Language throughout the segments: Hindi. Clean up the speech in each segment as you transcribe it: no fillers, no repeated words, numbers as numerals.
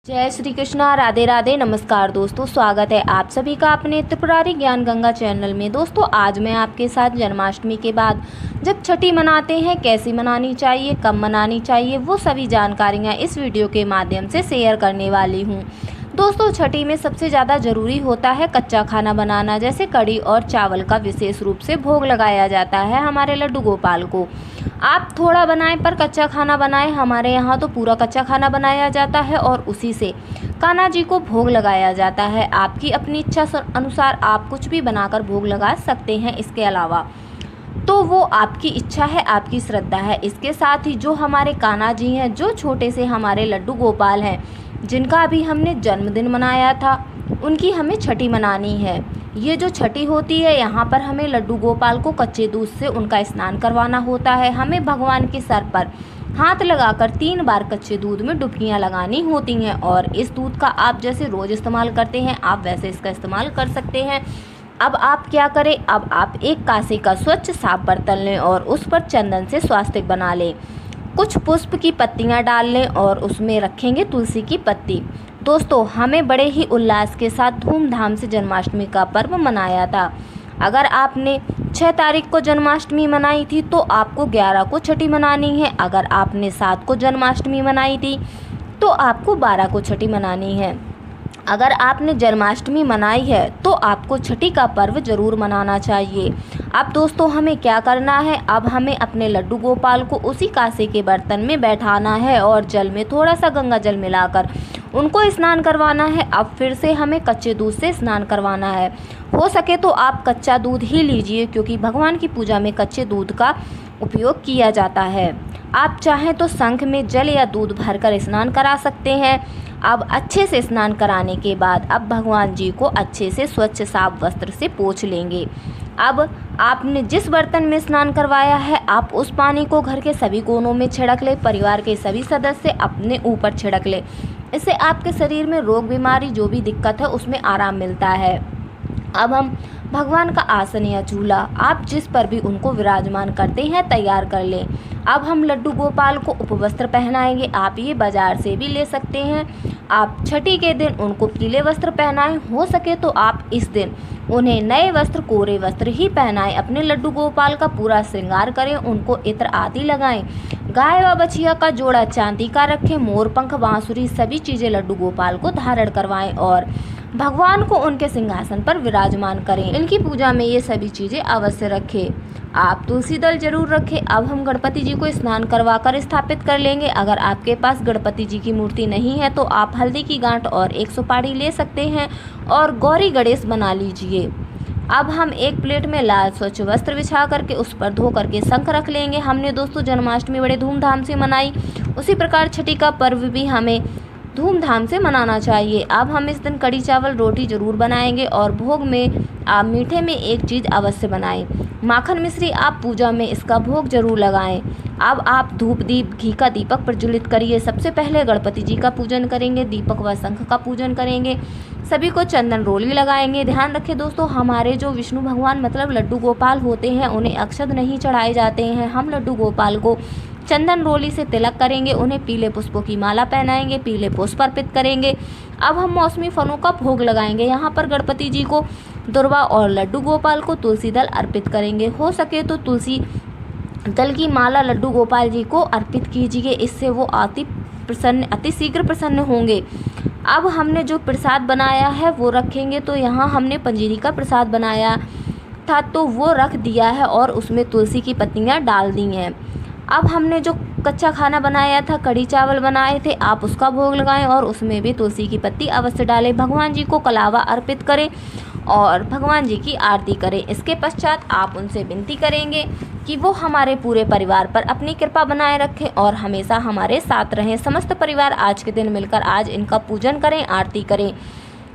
जय श्री कृष्णा, राधे राधे। नमस्कार दोस्तों, स्वागत है आप सभी का अपने त्रिपुरारी ज्ञान गंगा चैनल में। दोस्तों आज मैं आपके साथ जन्माष्टमी के बाद जब छठी मनाते हैं कैसी मनानी चाहिए, कब मनानी चाहिए, वो सभी जानकारियाँ इस वीडियो के माध्यम से शेयर करने वाली हूँ। दोस्तों छठी में सबसे ज़्यादा ज़रूरी होता है कच्चा खाना बनाना, जैसे कढ़ी और चावल का विशेष रूप से भोग लगाया जाता है हमारे लड्डू गोपाल को। आप थोड़ा बनाएं पर कच्चा खाना बनाएं, हमारे यहाँ तो पूरा कच्चा खाना बनाया जाता है और उसी से कान्हा जी को भोग लगाया जाता है। आपकी अपनी इच्छा अनुसार आप कुछ भी बनाकर भोग लगा सकते हैं। इसके अलावा तो वो आपकी इच्छा है, आपकी श्रद्धा है। इसके साथ ही जो हमारे कान्हा जी हैं, जो छोटे से हमारे लड्डू गोपाल हैं, जिनका अभी हमने जन्मदिन मनाया था, उनकी हमें छठी मनानी है। ये जो छठी होती है, यहाँ पर हमें लड्डू गोपाल को कच्चे दूध से उनका स्नान करवाना होता है। हमें भगवान के सर पर हाथ लगाकर 3 बार कच्चे दूध में डुबकियाँ लगानी होती हैं और इस दूध का आप जैसे रोज़ इस्तेमाल करते हैं, आप वैसे इसका इस्तेमाल कर सकते हैं। अब आप क्या करें, अब आप एक कांसे का स्वच्छ साफ बर्तन लें और उस पर चंदन से स्वास्तिक बना लें। कुछ पुष्प की पत्तियां डाल लें और उसमें रखेंगे तुलसी की पत्ती। दोस्तों हमें बड़े ही उल्लास के साथ धूमधाम से जन्माष्टमी का पर्व मनाया था। अगर आपने 6 तारीख को जन्माष्टमी मनाई थी तो आपको 11 को छठी मनानी है। अगर आपने 7 को जन्माष्टमी मनाई थी तो आपको 12 को छठी मनानी है। अगर आपने जन्माष्टमी मनाई है तो आपको छठी का पर्व जरूर मनाना चाहिए। अब दोस्तों हमें क्या करना है, अब हमें अपने लड्डू गोपाल को उसी कांसे के बर्तन में बैठाना है और जल में थोड़ा सा गंगा जल मिलाकर उनको स्नान करवाना है। अब फिर से हमें कच्चे दूध से स्नान करवाना है। हो सके तो आप कच्चा दूध ही लीजिए, क्योंकि भगवान की पूजा में कच्चे दूध का उपयोग किया जाता है। आप चाहें तो शंख में जल या दूध भरकर स्नान करा सकते हैं। अब अच्छे से स्नान कराने के बाद अब भगवान जी को अच्छे से स्वच्छ साफ वस्त्र से पोंछ लेंगे। अब आपने जिस बर्तन में स्नान करवाया है, आप उस पानी को घर के सभी कोनों में छिड़क ले। परिवार के सभी सदस्य अपने ऊपर छिड़क ले। इससे आपके शरीर में रोग बीमारी जो भी दिक्कत है उसमें आराम मिलता है। अब हम भगवान का आसन या झूला आप जिस पर भी उनको विराजमान करते हैं तैयार कर लें। अब हम लड्डू गोपाल को उपवस्त्र पहनाएंगे। आप ये बाजार से भी ले सकते हैं। आप छठी के दिन उनको पीले वस्त्र पहनाएं। हो सके तो आप इस दिन उन्हें नए वस्त्र, कोरे वस्त्र ही पहनाएं। अपने लड्डू गोपाल का पूरा श्रृंगार करें, उनको इत्र आदि लगाएं। गाय व बछिया का जोड़ा चांदी का रखें। मोर पंख, बांसुरी सभी चीज़ें लड्डू गोपाल को धारण करवाएं और भगवान को उनके सिंहासन पर विराजमान करें। इनकी पूजा में ये सभी चीज़ें अवश्य रखें। आप तुलसी दल जरूर रखें। अब हम गणपति जी को स्नान करवाकर स्थापित कर लेंगे। अगर आपके पास गणपति जी की मूर्ति नहीं है तो आप हल्दी की गांठ और एक सुपारी ले सकते हैं और गौरी गणेश बना लीजिए। अब हम एक प्लेट में लाल स्वच्छ वस्त्र बिछा करके उस पर धो करके शंख रख लेंगे। हमने दोस्तों जन्माष्टमी बड़े धूमधाम से मनाई, उसी प्रकार छठी का पर्व भी हमें धूमधाम से मनाना चाहिए। अब हम इस दिन कढ़ी चावल रोटी जरूर बनाएंगे और भोग में आप मीठे में एक चीज़ अवश्य बनाएं, माखन मिश्री। आप पूजा में इसका भोग जरूर लगाएं। अब आप धूप दीप घी का दीपक प्रज्वलित करिए। सबसे पहले गणपति जी का पूजन करेंगे, दीपक व शंख का पूजन करेंगे, सभी को चंदन रोली लगाएंगे। ध्यान रखें दोस्तों, हमारे जो विष्णु भगवान मतलब लड्डू गोपाल होते हैं उन्हें अक्षत नहीं चढ़ाए जाते हैं। हम लड्डू गोपाल को चंदन रोली से तिलक करेंगे, उन्हें पीले पुष्पों की माला पहनाएंगे, पीले पुष्प अर्पित करेंगे। अब हम मौसमी फलों का भोग लगाएंगे। यहाँ पर गणपति जी को दुर्वा और लड्डू गोपाल को तुलसी दल अर्पित करेंगे। हो सके तो तुलसी दल की माला लड्डू गोपाल जी को अर्पित कीजिए, इससे वो अति शीघ्र प्रसन्न होंगे। अब हमने जो प्रसाद बनाया है वो रखेंगे। तो यहाँ हमने पंजीरी का प्रसाद बनाया था तो वो रख दिया है और उसमें तुलसी की पत्तियाँ डाल दी हैं। अब हमने जो कच्चा खाना बनाया था, कढ़ी चावल बनाए थे, आप उसका भोग लगाएं और उसमें भी तुलसी की पत्ती अवश्य डालें। भगवान जी को कलावा अर्पित करें और भगवान जी की आरती करें। इसके पश्चात आप उनसे विनती करेंगे कि वो हमारे पूरे परिवार पर अपनी कृपा बनाए रखें और हमेशा हमारे साथ रहें। समस्त परिवार आज के दिन मिलकर आज इनका पूजन करें, आरती करें।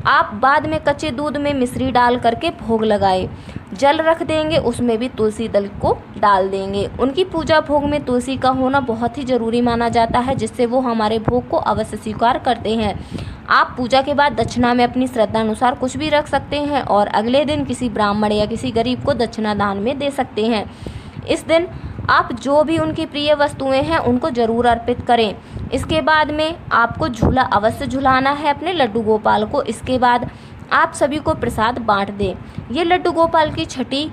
आप बाद में कच्चे दूध में मिश्री डाल करके भोग लगाए। जल रख देंगे, उसमें भी तुलसी दल को डाल देंगे। उनकी पूजा भोग में तुलसी का होना बहुत ही ज़रूरी माना जाता है, जिससे वो हमारे भोग को अवश्य स्वीकार करते हैं। आप पूजा के बाद दक्षिणा में अपनी श्रद्धा अनुसार कुछ भी रख सकते हैं और अगले दिन किसी ब्राह्मण या किसी गरीब को दक्षिणा दान में दे सकते हैं। इस दिन आप जो भी उनकी प्रिय वस्तुएं हैं उनको ज़रूर अर्पित करें। इसके बाद में आपको झूला अवश्य झुलाना है अपने लड्डू गोपाल को। इसके बाद आप सभी को प्रसाद बांट दें। ये लड्डू गोपाल की छठी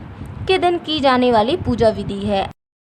के दिन की जाने वाली पूजा विधि है।